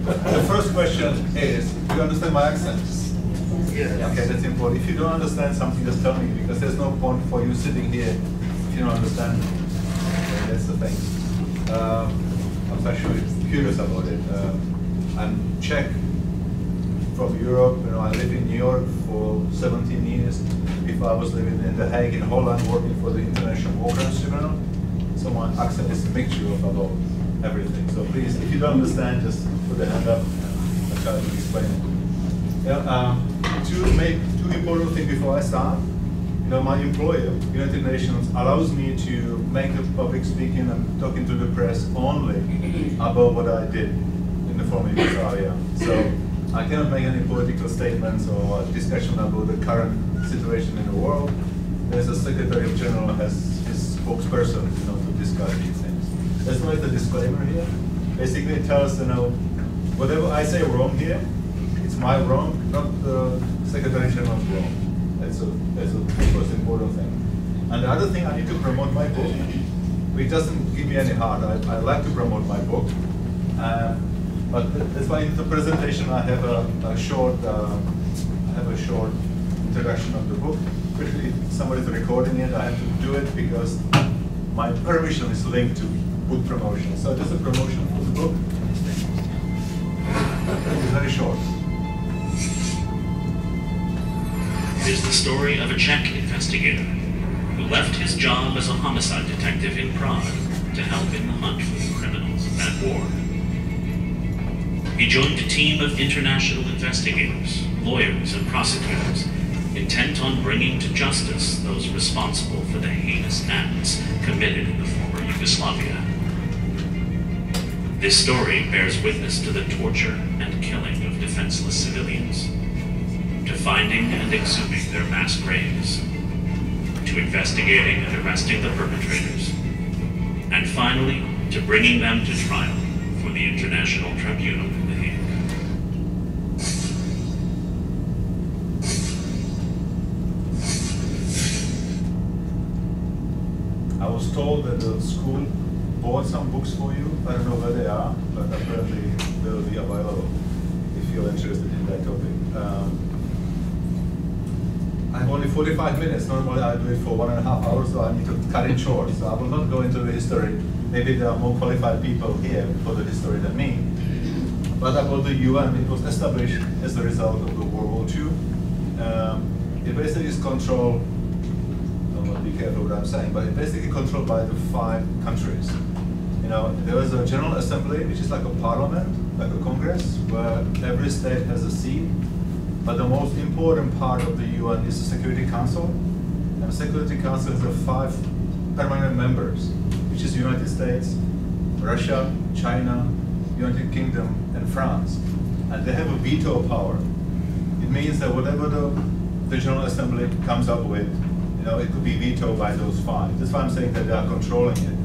The first question is, do you understand my accent? Yeah. Okay, that's important. If you don't understand something, just tell me, because there's no point for you sitting here if you don't understand. Okay, that's the thing. I was actually curious about it. I'm Czech from Europe. You know, I lived in New York for 17 years. If I was living in The Hague in Holland, working for the International War Crimes Tribunal, so my accent is a mixture of about everything. So please, if you don't understand, just put a hand up and I'll try to explain it. Yeah, two important things before I start. You know, my employer, United Nations, allows me to make a public speaking and talking to the press only about what I did in the former Yugoslavia. So I cannot make any political statements or discussion about the current situation in the world. There's a Secretary of General has his spokesperson, you know, to discuss these things. That's why the disclaimer here. Basically, it tells, you know, whatever I say wrong here, it's my wrong, not the Secretary General's wrong. That's the most important thing. And the other thing, I need to promote my book, which doesn't give me any heart. I like to promote my book, but that's why in the presentation I have a short introduction of the book. Especially if somebody's recording it, I have to do it because my permission is linked to book promotion. So just a promotion for the book. It's very short. It is the story of a Czech investigator who left his job as a homicide detective in Prague to help in the hunt for the criminals of that war. He joined a team of international investigators, lawyers, and prosecutors intent on bringing to justice those responsible for the heinous acts committed in the former Yugoslavia. This story bears witness to the torture and killing of defenseless civilians, to finding and exhuming their mass graves, to investigating and arresting the perpetrators, and finally, to bringing them to trial for the International Tribunal in The Hague. I was told that the school bought some books for you. I don't know where they are, but apparently they will be available if you're interested in that topic. I have only 45 minutes. Normally I do it for 1.5 hours, so I need to cut it short. So I will not go into the history. Maybe there are more qualified people here for the history than me. But about the UN, it was established as a result of the World War II. It basically is controlled, I want to be careful what I'm saying, but it's basically controlled by the 5 countries. You know, there is a General Assembly, which is like a parliament, like a Congress, where every state has a seat. But the most important part of the UN is the Security Council. And the Security Council has 5 permanent members, which is the United States, Russia, China, United Kingdom, and France. And they have a veto power. It means that whatever the General Assembly comes up with, you know, it could be vetoed by those 5. That's why I'm saying that they are controlling it.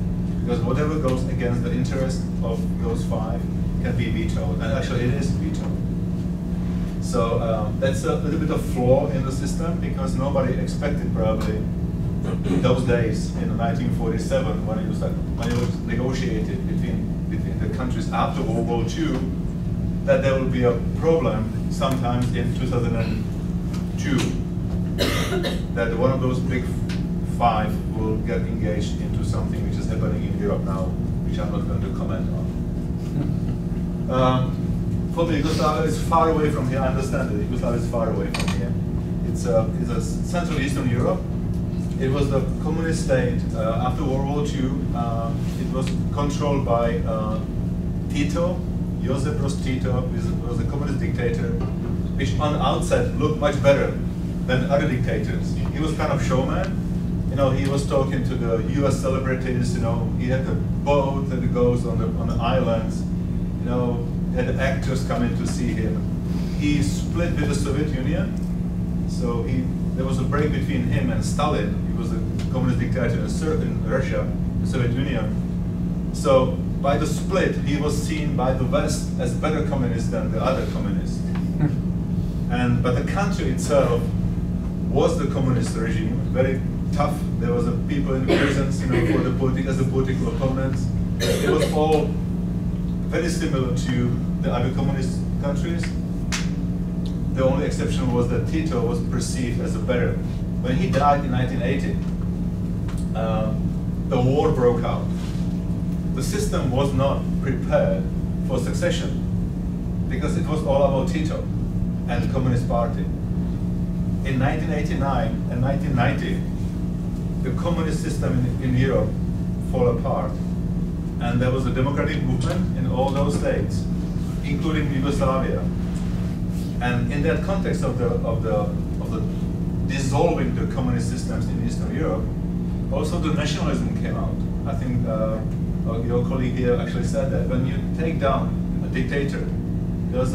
Because whatever goes against the interest of those 5 can be vetoed. And actually it is vetoed. So that's a little bit of flaw in the system, because nobody expected probably in those days in 1947 when it was negotiated between the countries after World War II, that there will be a problem sometimes in 2002 that one of those big 5 will get engaged into something which is happening in Europe now, which I'm not going to comment on. For me, Yugoslavia is far away from here. I understand that Yugoslavia is far away from here. It's a Central Eastern Europe. It was the communist state after World War II. It was controlled by Tito, Josip Broz Tito, who was a communist dictator, which on the outset looked much better than other dictators. He was kind of showman. You know, he was talking to the U.S. celebrities. You know, he had a boat that goes on the islands. You know, had actors come in to see him. He split with the Soviet Union, so there was a break between him and Stalin. He was a communist dictator in Russia, the Soviet Union. So by the split, he was seen by the West as better communist than the other communists. But the country itself was the communist regime, very tough. There was people in prisons, you know, as the political opponents. It was all very similar to the other communist countries. The only exception was that Tito was perceived as a better. When he died in 1980, the war broke out. The system was not prepared for succession because it was all about Tito and the Communist Party. In 1989 and 1990, the communist system in Europe fell apart, and there was a democratic movement in all those states, including Yugoslavia. And in that context of the dissolving the communist systems in Eastern Europe, also the nationalism came out. I think your colleague here actually said that when you take down a dictator, there's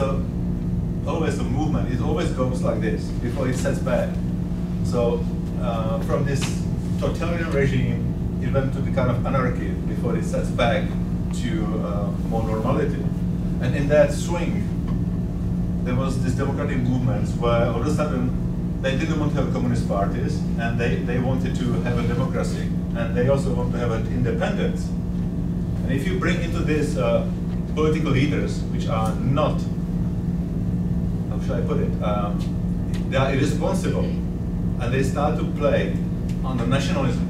always a movement. It always goes like this before it sets back. So from this totalitarian regime, it went to the kind of anarchy before it sets back to more normality. And in that swing, there was this democratic movements where all of a sudden they didn't want to have communist parties, and they wanted to have a democracy, and they also want to have an independence. And if you bring into this political leaders, which are not, how should I put it, they are irresponsible, and they start to play on the nationalism,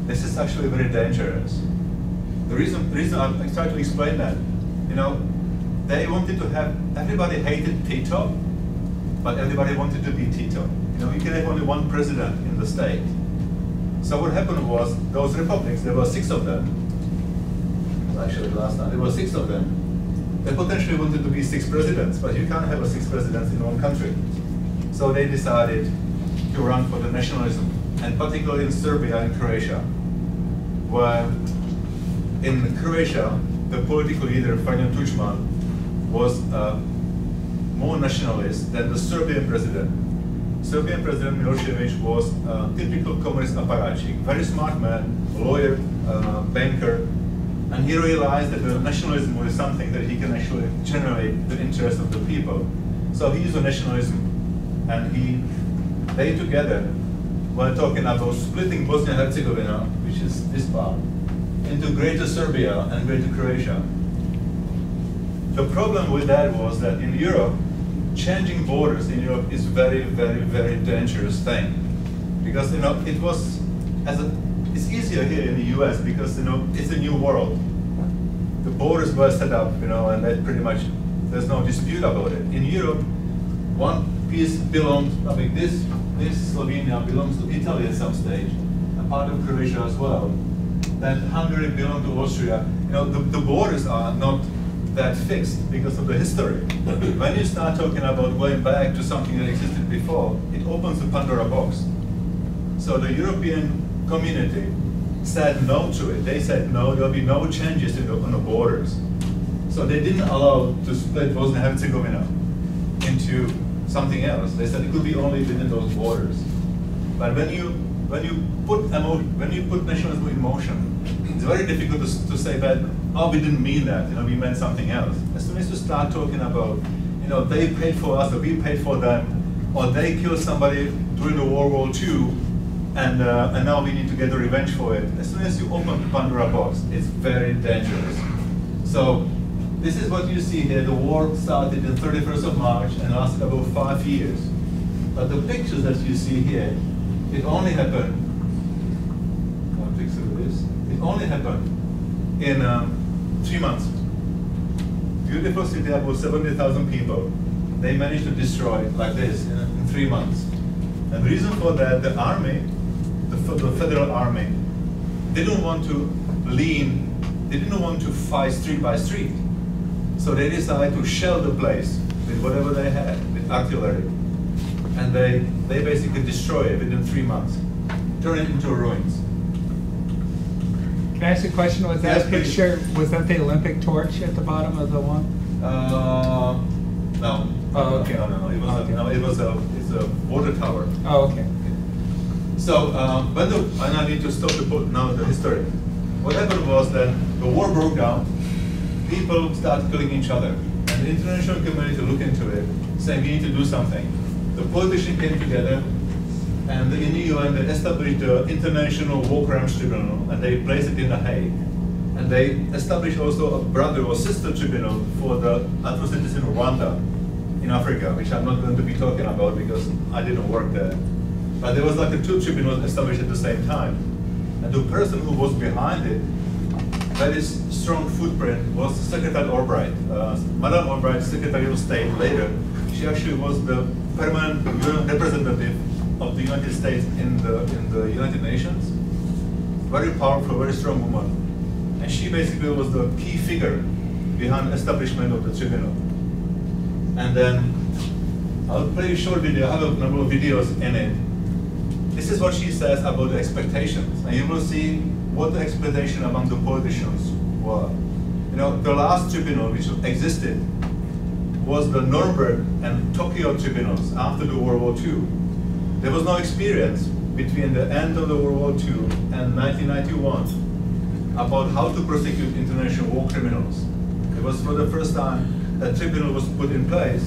this is actually very dangerous. The reason I try to explain that, you know, they wanted to have, everybody hated Tito, but everybody wanted to be Tito. You know, you can have only one president in the state. So what happened was, those republics, there were 6 of them, well, actually last time, there were 6 of them, they potentially wanted to be 6 presidents, but you can't have a 6 presidents in one country. So they decided to run for the nationalism, and particularly in Serbia and Croatia, where in Croatia, the political leader, Franjo Tuđman, was more nationalist than the Serbian president. Serbian President Milošević was a typical communist apparatchik, very smart man, lawyer, banker, and he realized that the nationalism was something that he can actually generate the interest of the people. So he used the nationalism, and they together were talking about splitting Bosnia and Herzegovina, which is this part, into Greater Serbia and Greater Croatia. The problem with that was that in Europe, changing borders in Europe is very, very, very dangerous thing. Because, you know, it's easier here in the US because, you know, it's a new world. The borders were set up, you know, and that pretty much, there's no dispute about it. In Europe, one piece belongs, I mean, this Slovenia belongs to Italy at some stage, and part of Croatia as well. Then Hungary belongs to Austria. You know, the borders are not that fixed because of the history. When you start talking about going back to something that existed before, it opens the Pandora box. So the European community said no to it. They said no, there'll be no changes on the borders. So they didn't allow to split Bosnia and Herzegovina into something else. They said it could be only within those borders. But when you put nationalism in motion, it's very difficult to say that, oh, we didn't mean that, you know, we meant something else. As soon as you start talking about, you know, they paid for us or we paid for them, or they killed somebody during the World War II, and now we need to get the revenge for it. As soon as you open the Pandora box, it's very dangerous. So this is what you see here. The war started on 31st of March and lasted about 5 years. But the pictures that you see here, it only happened, it only happened in 3 months. Beautiful city, about 70,000 people. They managed to destroy it like this in 3 months. And the reason for that, the army, the federal army, didn't want to they didn't want to fight street by street. So they decided to shell the place with whatever they had, with artillery. And they basically destroy it within 3 months, turn it into ruins. Can I ask a question? Was that picture, was that the Olympic torch at the bottom of the one? No. Oh, okay. No, it's a water tower. Oh, okay. So, and I need to stop the history. What happened was that the war broke down, people started killing each other, and the international community looked into it, saying we need to do something. The politicians came together, and in the UN they established the International War Crimes Tribunal, and they placed it in The Hague. And they established also a brother or sister tribunal for the atrocities in Rwanda, in Africa, which I'm not going to be talking about because I didn't work there. But there was like a two tribunals established at the same time. And the person who was behind it, very strong footprint, was Secretary Albright. Madame Albright, Secretary of State later, she actually was the permanent UN representative of the United States in the United Nations. Very powerful, very strong woman. And she basically was the key figure behind the establishment of the tribunal. And then I'll play a short video. I have a number of videos in it. This is what she says about the expectations. And you will see what the expectation among the politicians were. You know, the last tribunal which existed was the Nuremberg and Tokyo tribunals after the World War II. There was no experience between the end of the World War II and 1991 about how to prosecute international war criminals. It was for the first time that tribunal was put in place,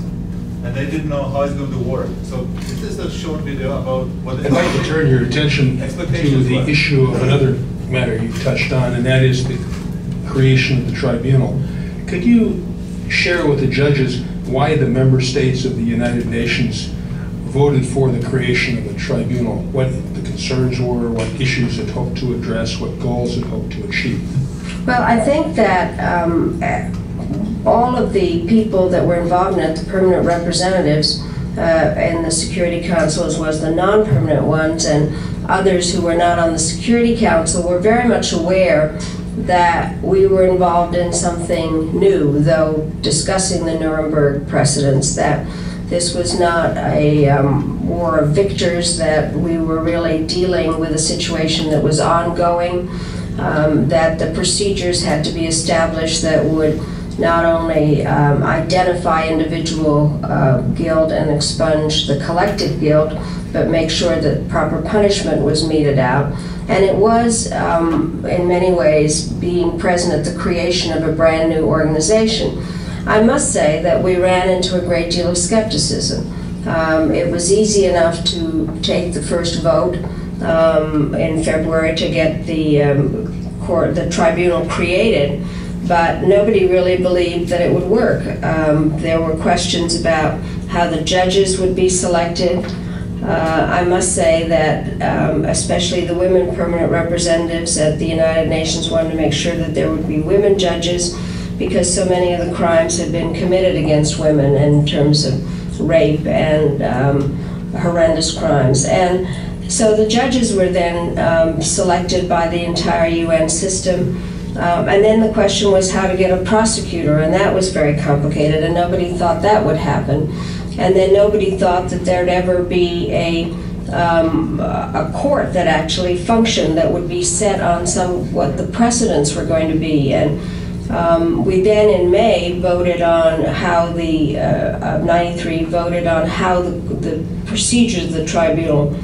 and they didn't know how it's going to work. So this is a short video about what I'd like to turn your attention to the issue of another matter you touched on, and that is the creation of the tribunal. Could you share with the judges why the member states of the United Nations voted for the creation of the tribunal, what the concerns were, what issues it hoped to address, what goals it hoped to achieve? Well, I think that all of the people that were involved in it, the permanent representatives in the Security Council, as well as the non-permanent ones, and others who were not on the Security Council, were very much aware that we were involved in something new, though discussing the Nuremberg precedents, that this was not a war of victors, that we were really dealing with a situation that was ongoing, that the procedures had to be established that would not only identify individual guilt and expunge the collective guilt, but make sure that proper punishment was meted out. And it was, in many ways, being present at the creation of a brand new organization. I must say that we ran into a great deal of skepticism. It was easy enough to take the first vote in February to get the tribunal created, but nobody really believed that it would work. There were questions about how the judges would be selected. I must say that especially the women permanent representatives at the United Nations wanted to make sure that there would be women judges, because so many of the crimes had been committed against women in terms of rape and horrendous crimes. And so the judges were then selected by the entire UN system. And then the question was how to get a prosecutor, and that was very complicated, and nobody thought that would happen. And then nobody thought that there'd ever be a court that actually functioned, that would be set on what the precedents were going to be. And we then in May voted on how of 93 voted on how the procedures of the tribunal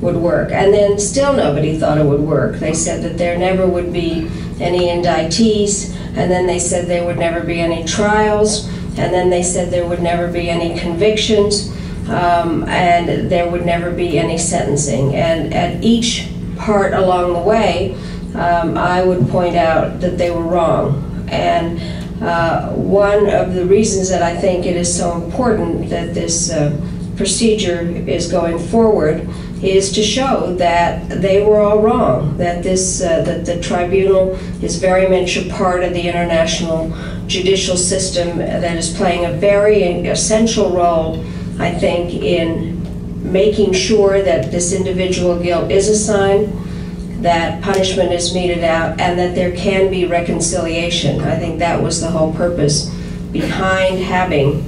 would work. And then still nobody thought it would work. They said that there never would be any indictees, and then they said there would never be any trials, and then they said there would never be any convictions, and there would never be any sentencing. And at each part along the way, I would point out that they were wrong. And one of the reasons that I think it is so important that this procedure is going forward is to show that they were all wrong, that that the tribunal is very much a part of the international judicial system that is playing a very essential role, I think, in making sure that this individual guilt is assigned, that punishment is meted out, and that there can be reconciliation. I think that was the whole purpose behind having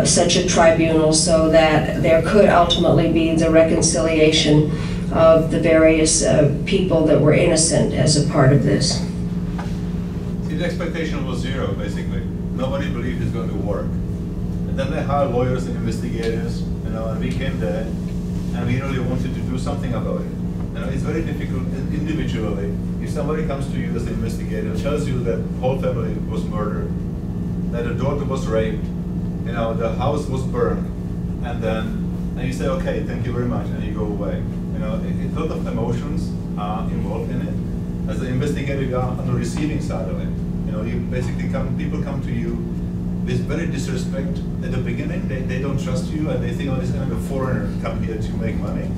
such a tribunal, so that there could ultimately be the reconciliation of the various people that were innocent as a part of this. See, the expectation was zero, basically. Nobody believed it's going to work. And then they hired lawyers and investigators, and we came there, and we really wanted to do something about it. It's very difficult individually. If somebody comes to you as an investigator, tells you that whole family was murdered, that the daughter was raped, the house was burned, and you say, okay, thank you very much, and you go away. A lot of emotions are involved in it, As an investigator, you are on the receiving side of it. You know, you basically people come to you with very disrespect at the beginning. They don't trust you, and they think, oh, this is kind of a foreigner come here to make money.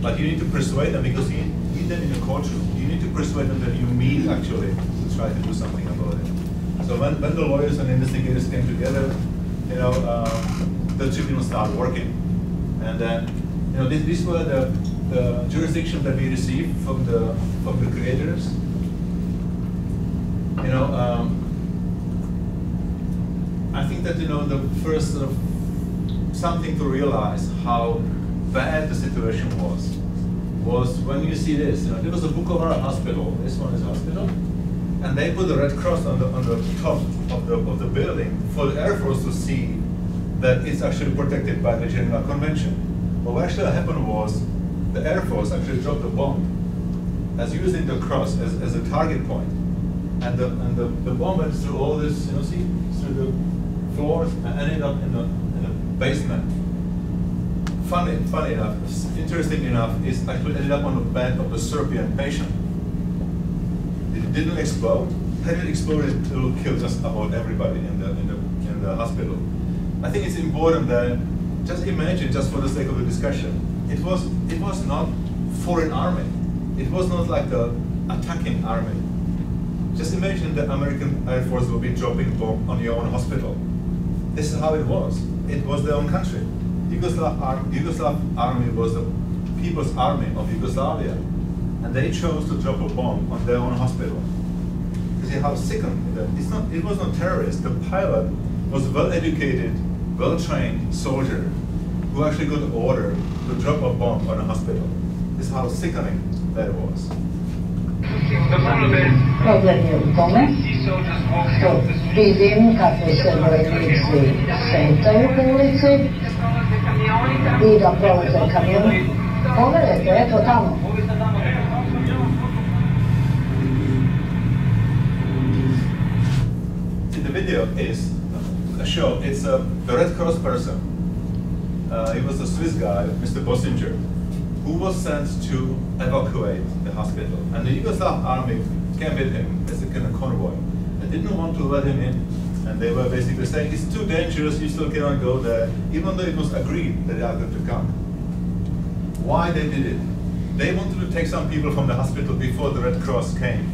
But you need to persuade them, because you need them in a courtroom. You need to persuade them that you mean actually to try to do something about it. So when the lawyers and investigators came together, you know, the tribunal started working. And then, you know, these were the jurisdiction that we received from the creators. You know, I think that, you know, the first sort of something to realize how bad the situation was when you see this. You know, there was a Vukovar hospital. This one is hospital, and they put the Red Cross on the top of the building for the Air Force to see that it's actually protected by the Geneva Convention. But what actually happened was the Air Force actually dropped a bomb as using the cross as a target point, and the bomb went through all this, you know, see, through the floors and ended up in the basement. Funny enough, interesting enough, is actually ended up on the bed of the Serbian patient. It didn't explode. Had it exploded, it would kill just about everybody in the hospital. I think it's important that, just imagine, just for the sake of the discussion, it was not foreign army. It was not like the attacking army. Just imagine the American Air Force will be dropping bomb on your own hospital. This is how it was. It was their own country. Yugoslav army was the People's Army of Yugoslavia, and they chose to drop a bomb on their own hospital. You see how sickening that it was not terrorist. The pilot was a well-educated, well-trained soldier who actually got an order to drop a bomb on a hospital. This is how sickening that was. Problem je u tome što vidim kako se vojnici šetaju po ulici i da prolaze kamioni. Pogledajte, eto tamo. The video is a show. It's the Red Cross person. He was a Swiss guy, Mr. Bossinger, who was sent to evacuate the hospital. And the Yugoslav army came with him as a kind of convoy. They didn't want to let him in. And they were basically saying, it's too dangerous, you still cannot go there, even though it was agreed that they are going to come. Why they did it? They wanted to take some people from the hospital before the Red Cross came.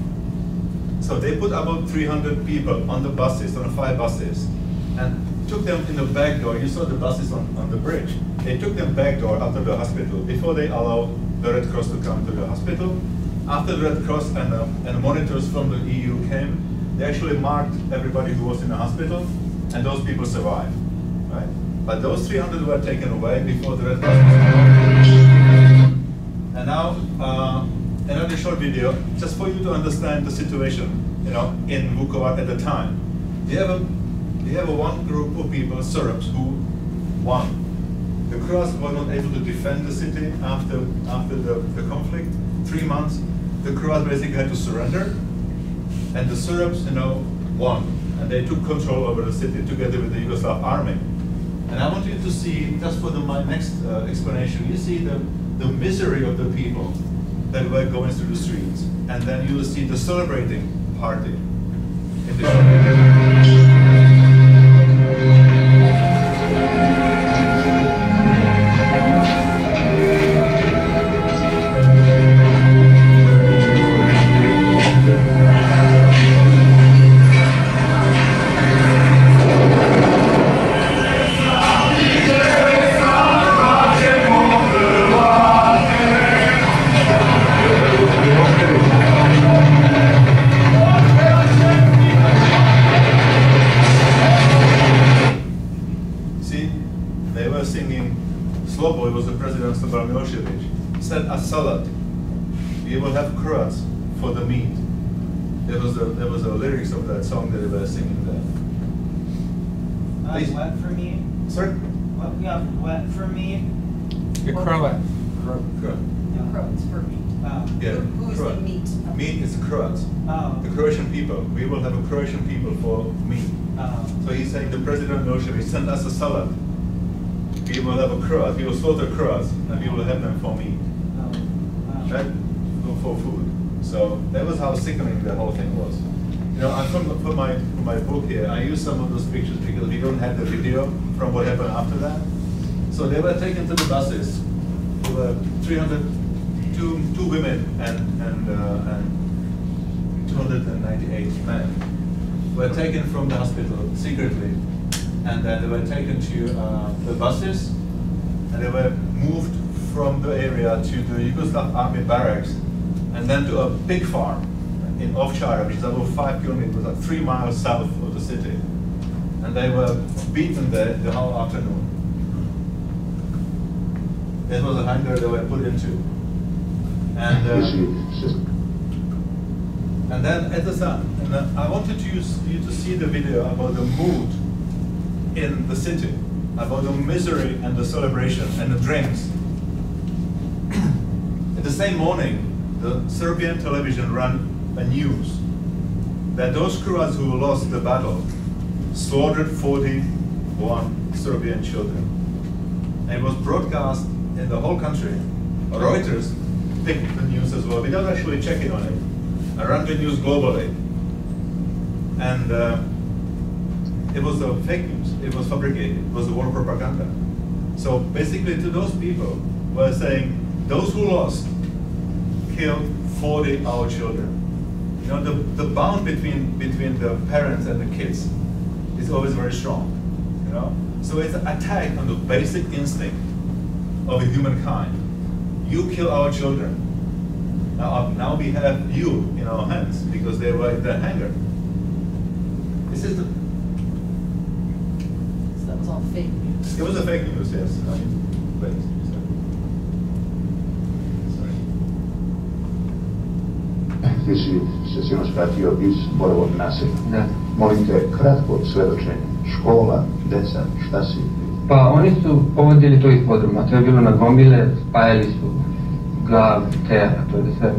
So they put about 300 people on the buses, on 5 buses, and took them in the back door. You saw the buses on the bridge. They took them back door after the hospital before they allowed the Red Cross to come to the hospital. After the Red Cross and monitors from the EU came, they actually marked everybody who was in the hospital, and those people survived, right? But those 300 were taken away before the Red Cross was called. And now, another short video, just for you to understand the situation, you know, in Vukovar at the time. You have one group of people, Serbs, who won. The Croats were not able to defend the city after the conflict. 3 months, the Croats basically had to surrender, and the Serbs, you know, won, and they took control over the city together with the Yugoslav army. And I want you to see, just for my next explanation, you see the misery of the people that were going through the streets, and then you will see the celebrating party in the short. Slobo, it was the president Slobodan Milošević, said a salad. We will have Croats for the meat. There was a lyrics of that song that they were singing there. What for me? Sorry? What for me? The Croat. The Croats for meat. Yeah, Who's the Croat. meat? Meat is the Croats. Oh. The Croatian people. We will have a Croatian people for meat. So he's saying the president Milošević sent us a salad. We will have a Croat. We will slaughter Croats, and we will have them for meat. Right? For food. So that was how sickening the whole thing was. You know, for my book here, I used some of those pictures because we don't have the video from what happened after that. So they were taken to the buses. There were 2 women and 298 men were taken from the hospital secretly, and then they were taken to the buses, and they were moved from the area to the Yugoslav army barracks, and then to a pig farm in Ovčara, which is about 5 kilometers, like 3 miles south of the city. And they were beaten there the whole afternoon. This was the hangar they were put into. And then at the time, I wanted you to see the video about the mood in the city, about the misery and the celebration and the drinks. In the same morning, the Serbian television ran a news that those Croats who lost the battle slaughtered 41 Serbian children. And it was broadcast in the whole country. Reuters picked the news as well, without actually checking on it. I ran the news globally. And it was a fake news, it was fabricated, it was a war propaganda. So basically to those people were saying, those who lost killed 40 our children. You know, the bond between the parents and the kids is always very strong, you know? So it's an attack on the basic instinct of humankind. You kill our children. Now we have you in our hands because they were in the hangar. This is the... So that was all fake news. It was a fake news, yes. I mean, wait. Ti si se sinoć pratio iz Borovog naselja. Da. Molim te, kratko svedočenje. Škola, deca, šta si? Pa oni su povodili to iz podruma, to je bilo na gomile, spajali su glav, teja, to je da sve,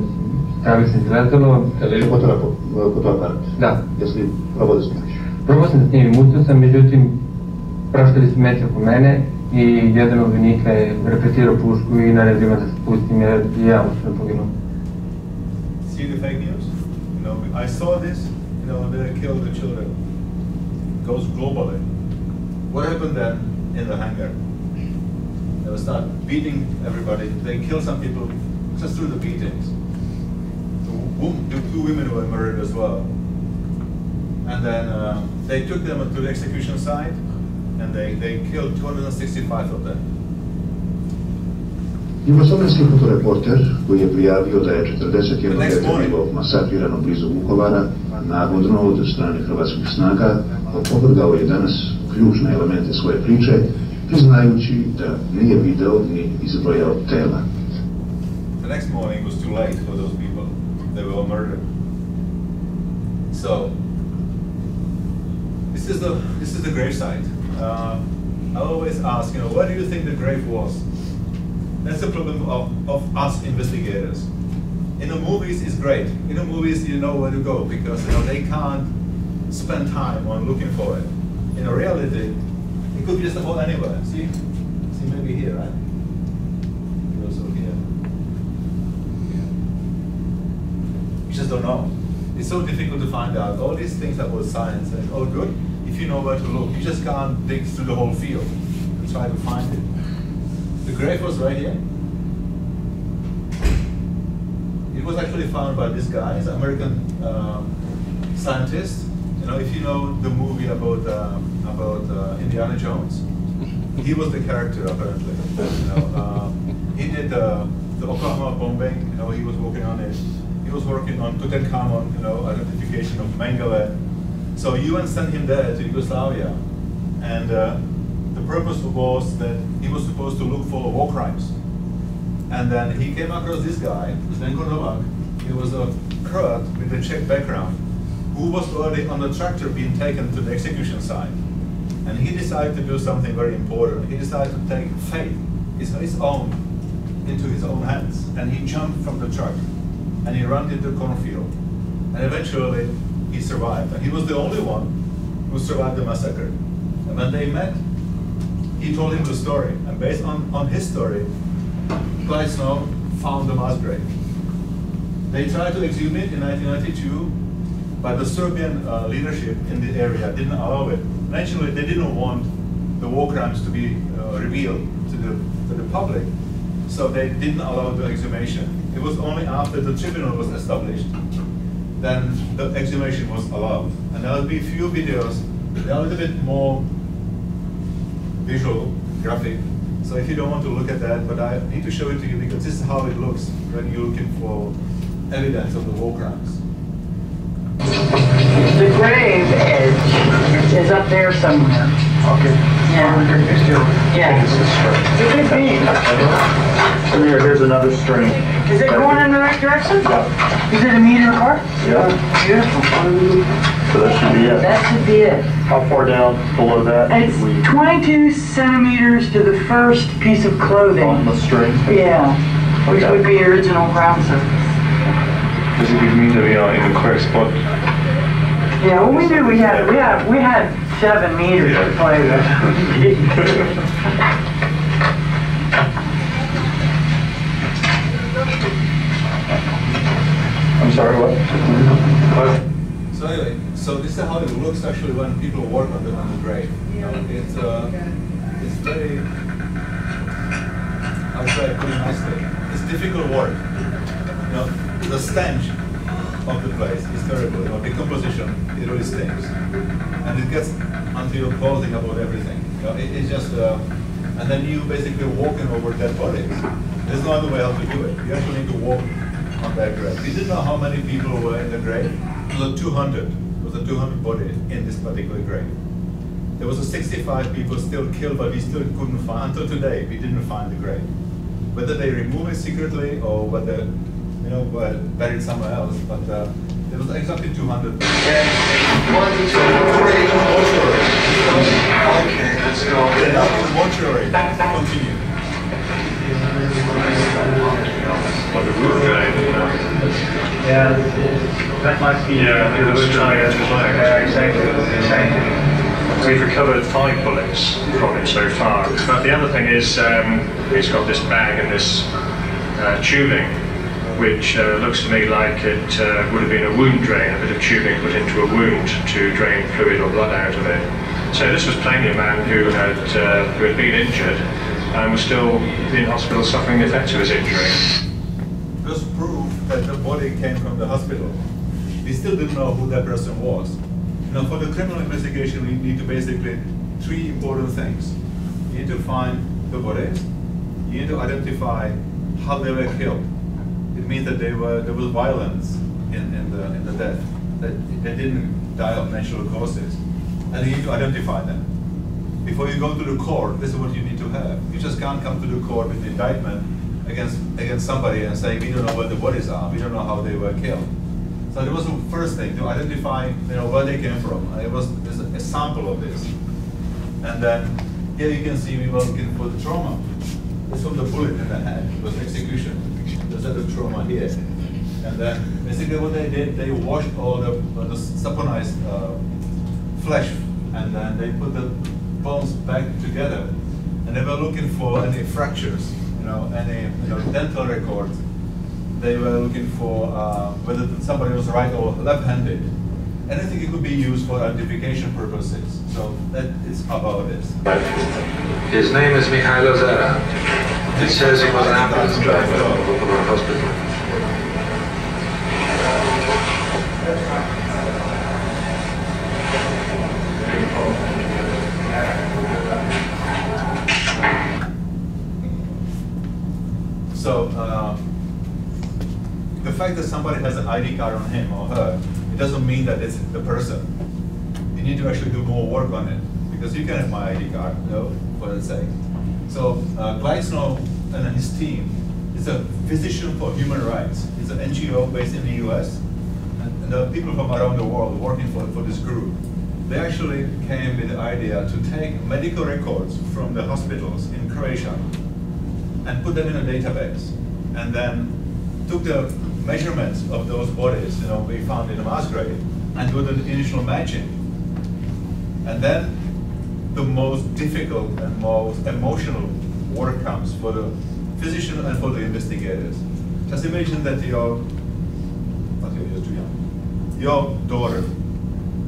stavili se izletalo. Fotora fotoaparat? Da. Jesi probao da snimiš? Probao sam da snimim, ustao sam, međutim, praštali su meće oko mene i jedan od vojnika je repetirao pušku i naredio me da se spustim jer i ja sam poginuo. See the fake news? You know, I saw this, you know, they killed the children. It goes globally. What happened then in the hangar? They would start beating everybody. They killed some people just through the beatings. The 2 women were murdered as well. And then they took them to the execution site, and they killed 265 of them. Jugoslovenski fotoreporter koji je prijavio da je 41 dete bilo masakrirano blizu Vukovara, navodno od strane hrvatskih snaga, opovrgao je danas ključne elemente svoje priče, priznajući da nije video ni izbrojao tela. The next morning was too late for those people. They were all murdered. So this is the gravesite. I always ask, you know, where do you think the grave was? That's the problem of us investigators. In the movies, it's great. In the movies, you know where to go because you know they can't spend time on looking for it. In reality, it could be just about anywhere. See maybe here, right? Also here. You just don't know. It's so difficult to find out. All these things about science are all good if you know where to look. You just can't dig through the whole field and try to find it. The grave was right here. It was actually found by this guy. He's an American scientist. You know, if you know the movie about Indiana Jones, he was the character apparently. You know, he did the Oklahoma bombing. You know, he was working on it. He was working on Tutankhamun. You know, identification of Mengele. So UN sent him there to Yugoslavia, and the purpose was that he was supposed to look for war crimes. And then he came across this guy, Zdenko Novak. He was a Croat with a Czech background, who was already on the tractor being taken to the execution site. And he decided to do something very important. He decided to take fate, his own, into his own hands. And he jumped from the truck, and he ran into the cornfield. And eventually, he survived. And he was the only one who survived the massacre. And when they met, he told him the story. And based on his story, Clyde Snow found the mass grave. They tried to exhume it in 1992, but the Serbian leadership in the area didn't allow it. Naturally, they didn't want the war crimes to be revealed to the public, so they didn't allow the exhumation. It was only after the tribunal was established then the exhumation was allowed. And there will be a few videos, they're a little bit more visual, graphic. So if you don't want to look at that, but I need to show it to you because this is how it looks when you're looking for evidence of the war crimes. The grave edge is up there somewhere. Okay. Yeah. Yeah. It could be. And here's another string. Is it going in the right direction? Yeah. Is it a meter apart? Yeah. Beautiful. So that should be it. That should be it. How far down below that? It's 22 centimeters to the first piece of clothing. On the string? Yeah. Which would be original ground surface. Does it mean to be in the correct spot? Yeah, well, we knew we had 7 meters to play with. I'm sorry, what? So anyway, so this is how it looks actually when people work on the grave. It's very, I'll try to put it nicely. It's difficult work. You know, the stench of the place is terrible. You know, decomposition, it really stinks, and it gets until your clothing about everything. You know, it's just, and then you basically walking over dead bodies. There's no other way how to do it. You actually need to walk on that grave. We didn't know how many people were in the grave. It was 200. It was 200 bodies in this particular grave. There was 65 people still killed, but we still couldn't find, until today, we didn't find the grave. Whether they removed it secretly or whether, you know, buried somewhere else, but there was exactly 200. Okay, let's go. Okay, now to the mortuary. Continue. What the roof drain? Yeah, that might be. Yeah, it was tired. Exactly. We've recovered 5 bullets from it so far. But the other thing is, he's got this bag and this tubing, which looks to me like it would have been a wound drain, a bit of tubing put into a wound to drain fluid or blood out of it. So this was plainly a man who had been injured and was still in hospital suffering the effects of his injury. This proved that the body came from the hospital. We still didn't know who that person was. Now, for the criminal investigation, we need to basically 3 important things. You need to find the bodies. You need to identify how they were killed. It means that there was violence in the death. That they didn't die of natural causes, and you need to identify them. Before you go to the court, this is what you need to have. You just can't come to the court with an indictment against somebody and say, we don't know where the bodies are, we don't know how they were killed. So that was the first thing, to identify, you know, where they came from. There's a sample of this. And then here you can see we were looking for the trauma. This from the bullet in the head, it was execution. There's the trauma here. And then basically what they did, they washed all the saponized flesh, and then they put the bones back together. And they were looking for any fractures, you know, any dental records. They were looking for whether somebody was right or left-handed. Anything it could be used for identification purposes. So that is about this. His name is Mikhailo Zara. It says he was an ambulance driver at Vukovar Hospital. So the fact that somebody has an ID card on him or her, it doesn't mean that it's the person. You need to actually do more work on it, because you can have my ID card, you know, for let's say. So Clyde Snow and his team is a physician for human rights. It's an NGO based in the US, and there are people from around the world working for this group. They actually came with the idea to take medical records from the hospitals in Croatia and put them in a database, and then took the measurements of those bodies, you know, we found in a mass grave, and do the initial matching. And then the most difficult and most emotional work comes for the physician and for the investigators. Just imagine that you're your daughter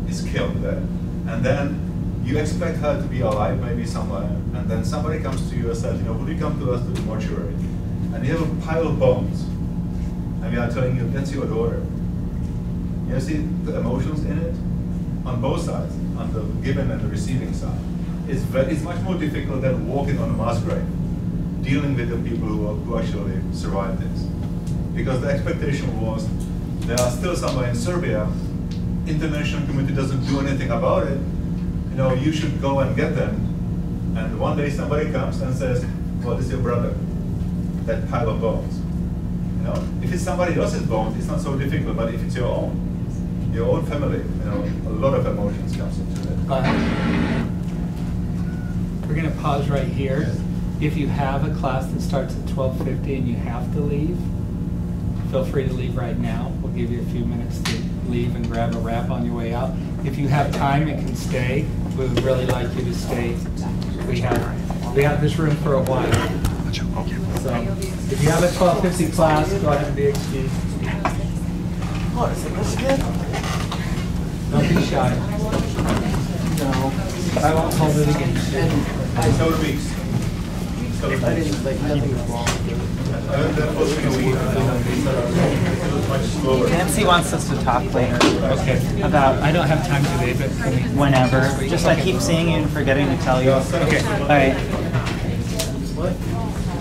is killed there, and then you expect her to be alive, maybe somewhere, and then somebody comes to you and says, would you come to us to the mortuary? And you have a pile of bones, and we are telling you, that's your daughter. You see the emotions in it? On both sides, on the given and the receiving side. It's much more difficult than walking on a mass grave, dealing with the people who actually survived this. Because the expectation was, there are still somewhere in Serbia, international community doesn't do anything about it, you should go and get them. And one day somebody comes and says, well, this is your brother, that pile of bones. If it's somebody else's bones, it's not so difficult, but if it's your own family, a lot of emotions comes into it. We're going to pause right here. Yes. If you have a class that starts at 12:50 and you have to leave, feel free to leave right now. We'll give you a few minutes to leave and grab a wrap on your way out. If you have time and can stay, we would really like you to stay. We have this room for a while. So if you have a 12:50 class, go ahead and be excused. Oh, is it this good? Don't be shy. No, I won't hold it against you. 7 weeks. I didn't think nothing was wrong with it. Nancy wants us to talk later. Okay. About, I don't have time today, but whenever. Just I keep seeing you and forgetting to tell you. Okay. All right.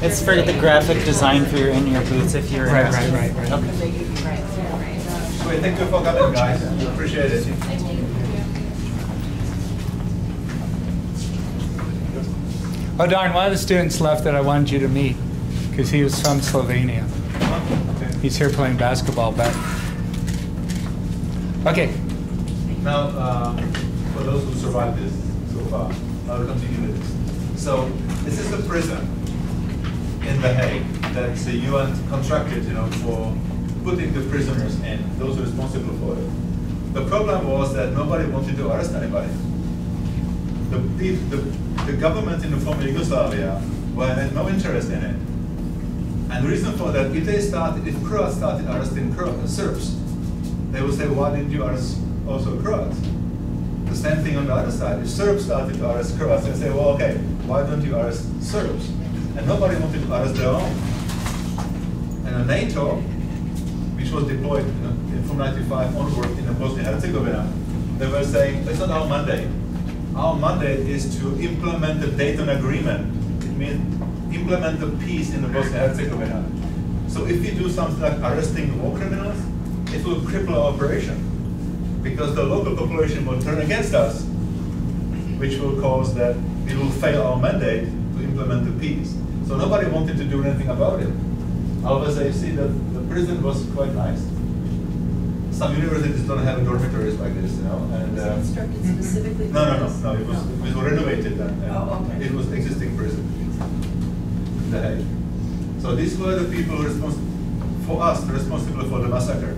It's for the graphic design for your in-ear boots if you're interested. Right. Okay. Thank you for coming, guys. Appreciate it. Oh darn, one of the students left that I wanted you to meet because he was from Slovenia. He's here playing basketball, but okay. Now, for those who survived this so far, I'll continue with this. So, this is the prison in The Hague that the UN contracted, for putting the prisoners in, those responsible for it. The problem was that nobody wanted to arrest anybody. The government in the former Yugoslavia had no interest in it. And the reason for that, if Croats started arresting Serbs, they would say, why didn't you arrest also Croats? The same thing on the other side. If Serbs started to arrest Croats, they say, well, okay, why don't you arrest Serbs? And nobody wanted to arrest their own. And NATO, which was deployed from 95 onward in Bosnia-Herzegovina, they were saying, it's not our mandate. Our mandate is to implement the Dayton Agreement. It means implement the peace in the Bosnia-Herzegovina. So if we do something like arresting war criminals, it will cripple our operation. Because the local population will turn against us, which will cause that we will fail our mandate to implement the peace. So nobody wanted to do anything about it. However, you see that the prison was quite nice. Some universities don't have dormitories like this, and Was it constructed specifically for no. It was renovated, and okay. it was existing prison in The Hague. So these were the people responsible for the massacre.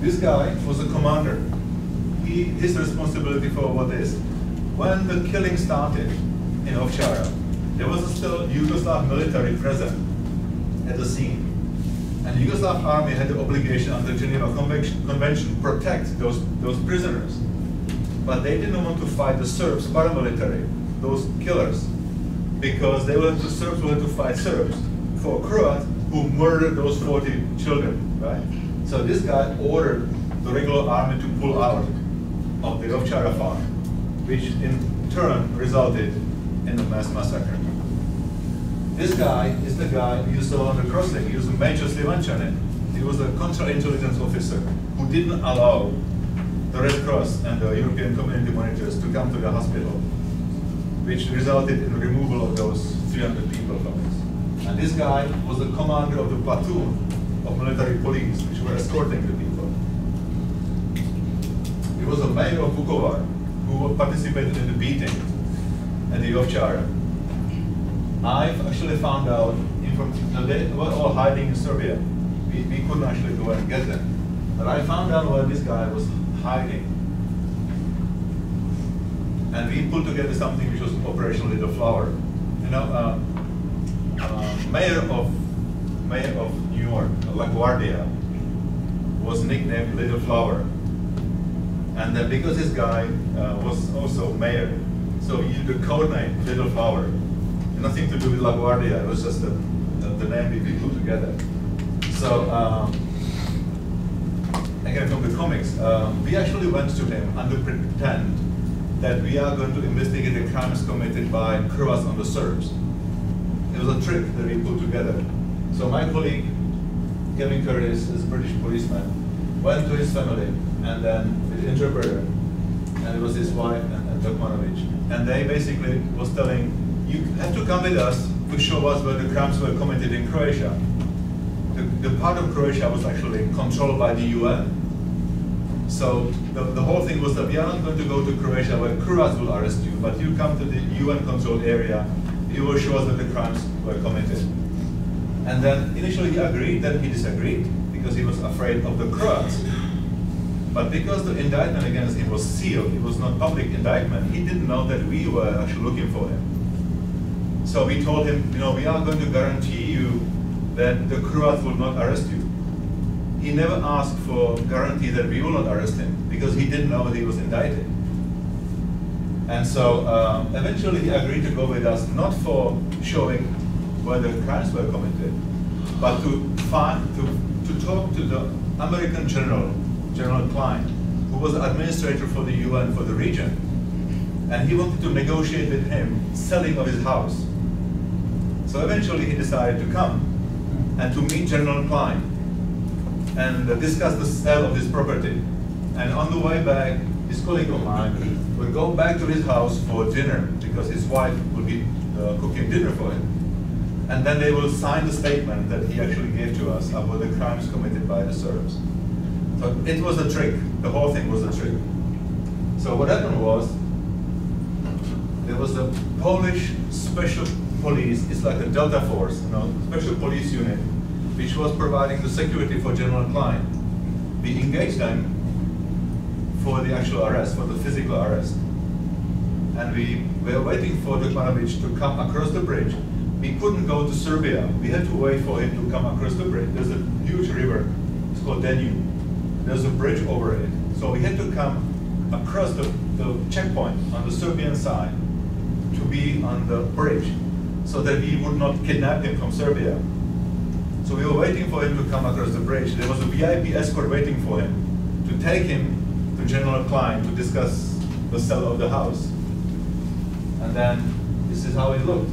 This guy was a commander. His responsibility for what is, when the killing started in Ovčara, there was still Yugoslav military present at the scene. And the Yugoslav army had the obligation under Geneva Convention to protect those prisoners. But they didn't want to fight the Serbs, paramilitary, those killers, because the Serbs wanted to fight Serbs for Croats who murdered those 40 children, right? So this guy ordered the regular army to pull out of the Ovčara farm, which in turn resulted in the mass massacre. This guy is the guy you saw on the crossing. He was Major Slivančanin. He was a counterintelligence officer who didn't allow the Red Cross and the European community monitors to come to the hospital, which resulted in the removal of those 300 people from this. And this guy was the commander of the platoon of military police, which were escorting the people. He was a mayor of Vukovar who participated in the beating at the Ovčara. I've actually found out, they were all hiding in Serbia. We couldn't actually go and get them. But I found out where this guy was hiding. And we put together something which was Operation Little Flower. Mayor of New York, LaGuardia, was nicknamed Little Flower. And then because this guy was also mayor, so he used the code name Little Flower. Nothing to do with LaGuardia, it was just the name we put together. So, again from the comics, we actually went to him under pretend that we are going to investigate the crimes committed by Croats on the Serbs. It was a trick that we put together. So my colleague, Kevin Curtis, is a British policeman, went to his family, and then with the interpreter, and it was his wife and Dokmanovic. And they basically was telling, you have to come with us to show us where the crimes were committed in Croatia. The part of Croatia was actually controlled by the UN. So the whole thing was that we are not going to go to Croatia where Croats will arrest you, but you come to the UN-controlled area, you will show us that the crimes were committed. And then initially he agreed, then he disagreed, because he was afraid of the Croats. But because the indictment against him was sealed, it was not public indictment, he didn't know that we were actually looking for him. So we told him, you know, we are going to guarantee you that the Croats will not arrest you. He never asked for guarantee that we will not arrest him, because he didn't know that he was indicted. And so eventually he agreed to go with us, not for showing where the crimes were committed, but to talk to the American General Klein, who was the administrator for the UN for the region. And he wanted to negotiate with him selling of his house. So eventually he decided to come and to meet General Klein and discuss the sale of this property. And on the way back, his colleague of mine would go back to his house for dinner because his wife would be cooking dinner for him. And then they will sign the statement that he actually gave to us about the crimes committed by the Serbs. So it was a trick. The whole thing was a trick. So what happened was, there was a Polish special police, it's like a Delta Force, you know, special police unit, which was providing the security for General Klein. We engaged them for the actual arrest, for the physical arrest. And we were waiting for Dokmanovic to come across the bridge. We couldn't go to Serbia. We had to wait for him to come across the bridge. There's a huge river, it's called Danube. There's a bridge over it. So we had to come across the checkpoint on the Serbian side to be on the bridge, so that we would not kidnap him from Serbia. So we were waiting for him to come across the bridge. There was a VIP escort waiting for him to take him to General Klein to discuss the sale of the house. And then this is how it looked.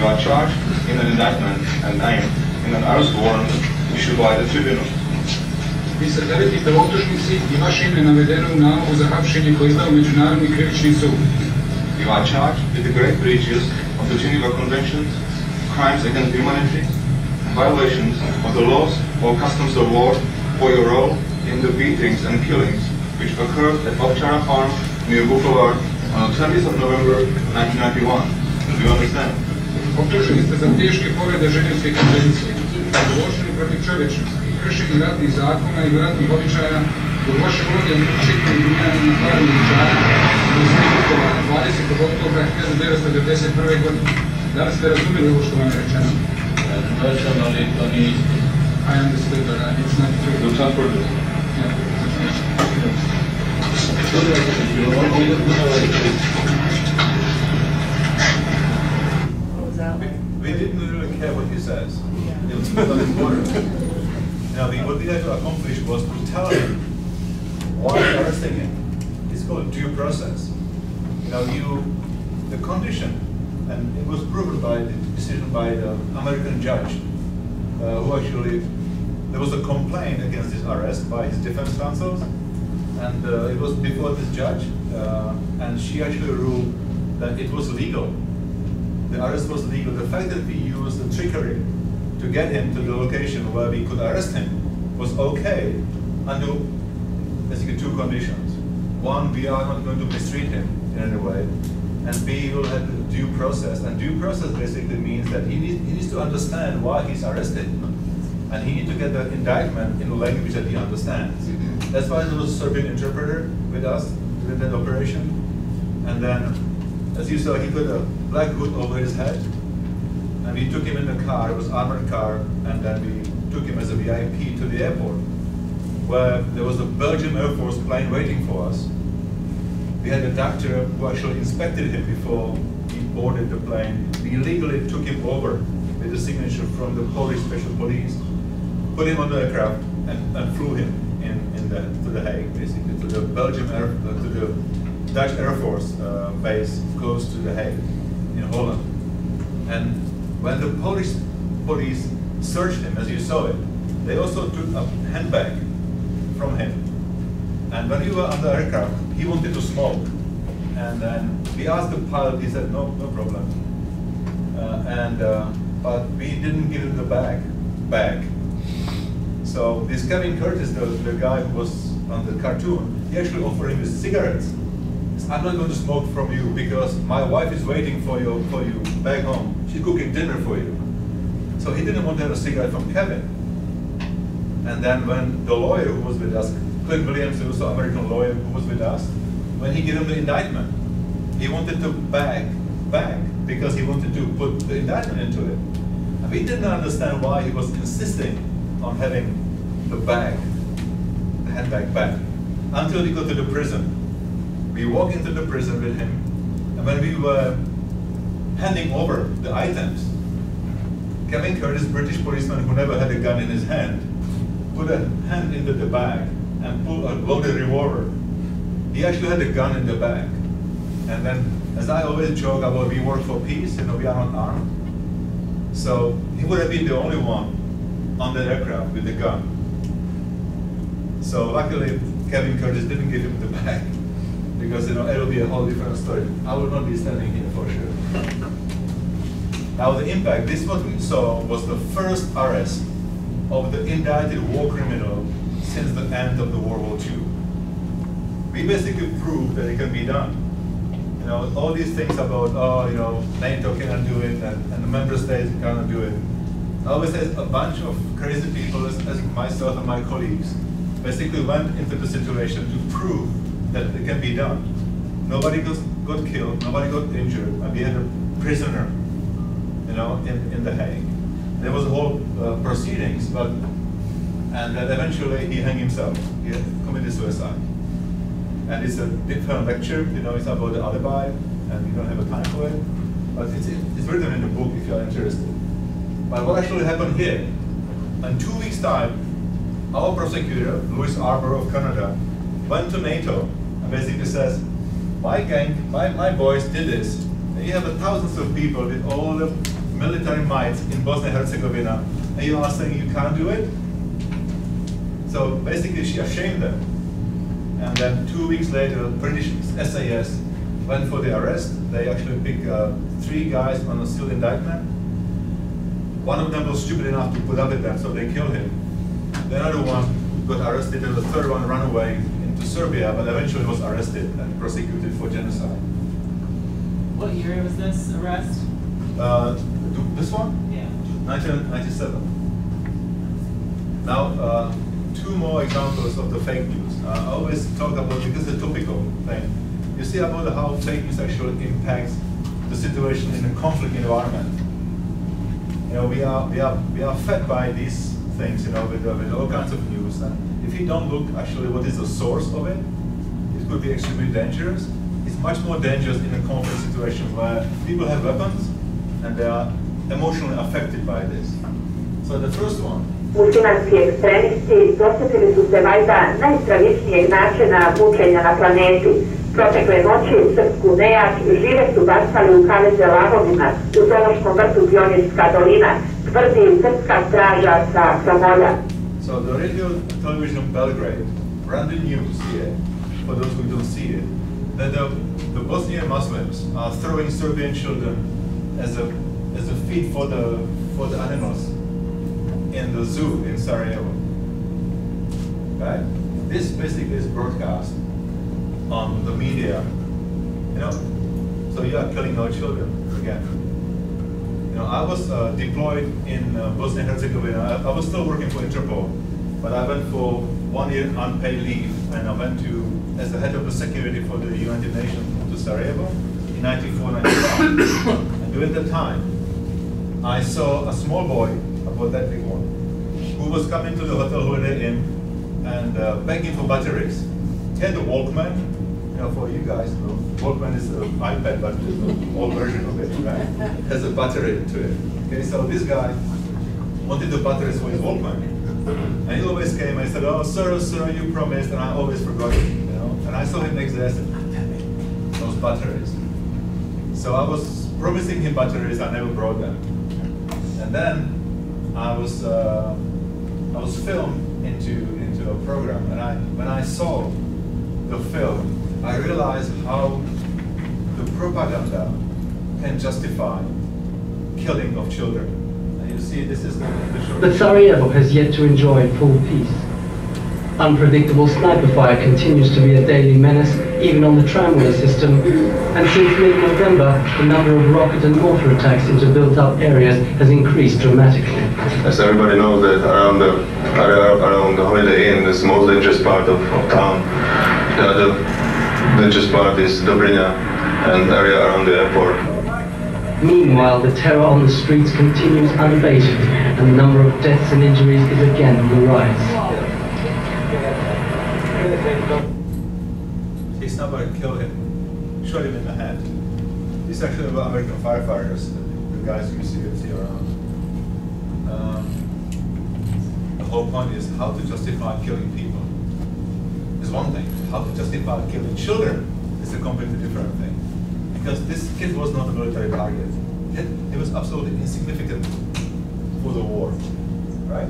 You are charged in an indictment and named in an arrest warrant issued by the tribunal. Vi se teretite u optužnici i vaše ime navedeno u nalogu za hapšenje koji izdao Međunarodni krivični sud. You are charged with the great breaches of the Geneva Conventions, crimes against humanity, violations of the laws or customs of war for your role in the beatings and killings which occurred at Ovčara Farm near Vukovar on the 20th of November 1991. Do you understand? Optuženi ste za teške povrede Ženevske konvencije, zločine protiv čovječnosti, kršenje ratnih zakona i ratnih običaja, zbog vaše uloge u mučenju i ubijanja na stvarnom običaju u zemlji Vukovara 20. oktobra 1991. godine. Da li ste razumjeli ovo što vam je rečeno? Rečeno, ali to nije istina. A I understood, but it's not true. Looks not for this. We didn't really care what he says. It was not important. What we had to accomplish was to tell him why we're arresting him. It's called due process. The condition, and it was proven by the decision by the American judge, who actually, there was a complaint against his arrest by his defense counsels, and it was before this judge, and she actually ruled that it was legal. The arrest was legal. The fact that we used the trickery to get him to the location where we could arrest him was okay under basically two conditions. One, we are not going to mistreat him in any way, and B, we will have the due process. And due process basically means that he needs to understand why he's arrested, and he needs to get the indictment in a language that he understands. That's why there was a Serbian interpreter with us during that operation, and then, as you saw, he put a black hood over his head, and we took him in the car. It was an armored car, and then we took him as a VIP to the airport, where there was a Belgian Air Force plane waiting for us. We had a doctor who actually inspected him before he boarded the plane. We illegally took him over with a signature from the Polish Special Police, put him on the aircraft, and flew him to the Hague, basically, to the Dutch Air Force base close to the Hague in Holland. And when the Polish police searched him, as you saw it, they also took a handbag from him. And when we were on the aircraft, he wanted to smoke. And then we asked the pilot, he said, no problem. But we didn't give him the bag. So this Kevin Curtis, the guy who was on the cartoon, he actually offered him cigarettes. He said, I'm not going to smoke from you because my wife is waiting for you back home. She's cooking dinner for you. So he didn't want to have a cigarette from Kevin. And then when the lawyer who was with us, Clint Williams, also an American lawyer who was with us, when he gave him the indictment, he wanted to bag because he wanted to put the indictment into it. And we didn't understand why he was insisting on having the handbag back, until we got to the prison. We walked into the prison with him, and when we were handing over the items, Kevin Curtis, British policeman who never had a gun in his hand, put a hand into the bag and pulled a loaded revolver. He actually had a gun in the bag. And then, as I always joke about, we work for peace, we are not armed. So he would have been the only one on the aircraft with the gun. So luckily, Kevin Curtis didn't give him the bag, because it'll be a whole different story. I will not be standing here for sure. Now the impact, this what we saw was the first arrest of the indicted war criminal since the end of the World War II. We basically proved that it can be done. All these things about, NATO cannot do it, and the member states cannot do it. I always say a bunch of crazy people, as myself and my colleagues, basically went into the situation to prove that it can be done. Nobody got killed, nobody got injured, and we had a prisoner, in the Hague. There was a whole proceedings, and then eventually he hanged himself. He committed suicide. And it's a different lecture, it's about the alibi, and we don't have a time for it. But it's written in the book if you're interested. But what actually happened here? In 2 weeks' time, our prosecutor, Louis Arbour of Canada, went to NATO and basically says, my gang, my boys did this. And you have thousands of people with all the military might in Bosnia and Herzegovina, and you are saying you can't do it? So basically she ashamed them. And then 2 weeks later, British SAS went for the arrest. They actually picked 3 guys on a sealed indictment. One of them was stupid enough to put up with them, so they killed him. The other one got arrested, and the third one ran away into Serbia, but eventually was arrested and prosecuted for genocide. What year was this arrest? This one? Yeah. 1997. Now, 2 more examples of the fake news. I always talk about, because it's a topical thing. You see about how fake news actually impacts the situation in a conflict environment. We are fed by these things, you know, with all kinds of news. And if you don't look actually what is the source of it, it could be extremely dangerous. It's much more dangerous in a conflict situation where people have weapons and they are emotionally affected by this. So the first one. Muslimanski ekstremisti dosjetili su se valjda najstravičnijeg načina mučenja na planeti. Protekle noći u Srpsku nejak žive su bacali u kaveze lavovima u zoološkom vrtu Pionirska dolina, tvrdi srpska straža sa Kromolja. So the radio television Belgrade ran the news here, for those who don't see it, that the Bosnian Muslims are throwing Serbian children as a feed for the animals in the zoo in Sarajevo. Right? This basically is broadcast on the media, you know. So you are killing our children again. You know, I was deployed in Bosnia and Herzegovina. I was still working for Interpol, but I went for 1 year unpaid leave, and I went to as the head of the security for the United Nations to Sarajevo in 1994-95. And during that time, I saw a small boy, about that big one, who was coming to the Hotel Holiday Inn and begging for batteries. He had a Walkman, you know, for you guys, you know, Walkman is an iPad, but there's an old version of it, right? It has a battery to it. Okay, so this guy wanted the batteries for his Walkman. And he always came and said, "Oh, sir, you promised," and I always forgot it, you know. And I saw him next day, I said, "Ah, damn it, those batteries." So I was promising him batteries, I never brought them. And then I was filmed into a program, and when I saw the film, I realized how the propaganda can justify killing of children. And you see, this is the short. But Sarajevo has yet to enjoy full peace. Unpredictable sniper fire continues to be a daily menace, even on the tramway system. And since mid-November, the number of rocket and mortar attacks into built-up areas has increased dramatically. As everybody knows, that around the Holiday Inn is the most dangerous part of town. The other dangerous part is Dobrinja and area around the airport. Meanwhile, the terror on the streets continues unabated, and the number of deaths and injuries is again on the rise. He's not going to kill him, shot him in the head. These actually were American firefighters, the guys you see around. The whole point is how to justify killing people is one thing. How to justify killing children is a completely different thing. Because this kid was not a military target. He was absolutely insignificant for the war, right?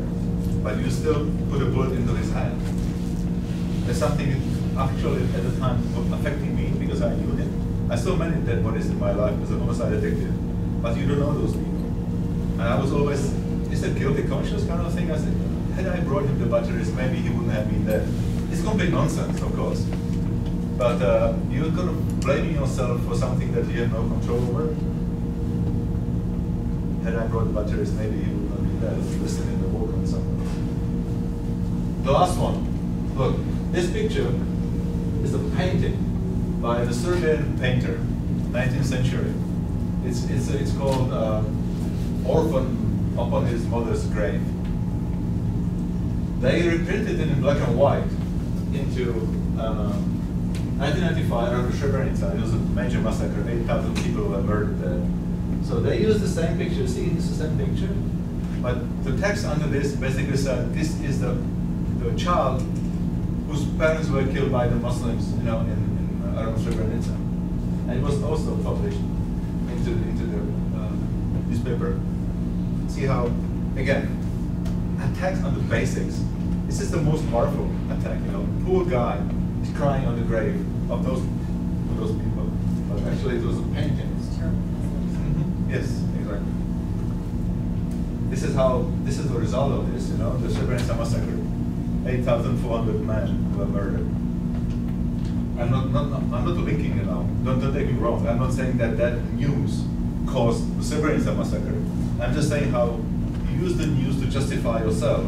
But you still put a bullet into his hand. There's something actually at the time affecting me because I knew him. I saw many dead bodies in my life as a homicide detective, but you don't know those people. And I was always, it's a guilty conscience kind of thing. I said, had I brought him the batteries, maybe he wouldn't have been dead. It's complete nonsense, of course. But you're kind of blaming yourself for something that you have no control over. Had I brought the batteries, maybe he would not be dead. Listen in the Walkman somewhere. The last one. Look, this picture is a painting by the Serbian painter, 19th century. It's called Orphan Upon His Mother's Grave. They reprinted it in black and white into 1995 around Srebrenica. It was a major massacre. 8,000 people were murdered there. So they used the same picture. See, this is the same picture. But the text under this basically said this is the child whose parents were killed by the Muslims, you know, in around Srebrenica. And it was also published into the newspaper. See how, again, attacks on the basics. This is the most powerful attack, you know. Poor guy is crying on the grave of those people. But actually it was a painting. Yes, exactly. This is the result of this, you know, the Srebrenica massacre. 8,400 men were murdered. I'm not linking it now. Don't take me wrong. I'm not saying that news caused the Srebrenica massacre. I'm just saying how you use the news to justify yourself.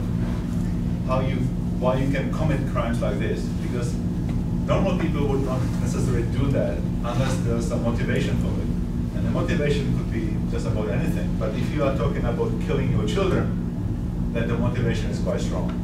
Why you can commit crimes like this. Because normal people would not necessarily do that unless there's some motivation for it. And the motivation could be just about anything. But if you are talking about killing your children, then the motivation is quite strong.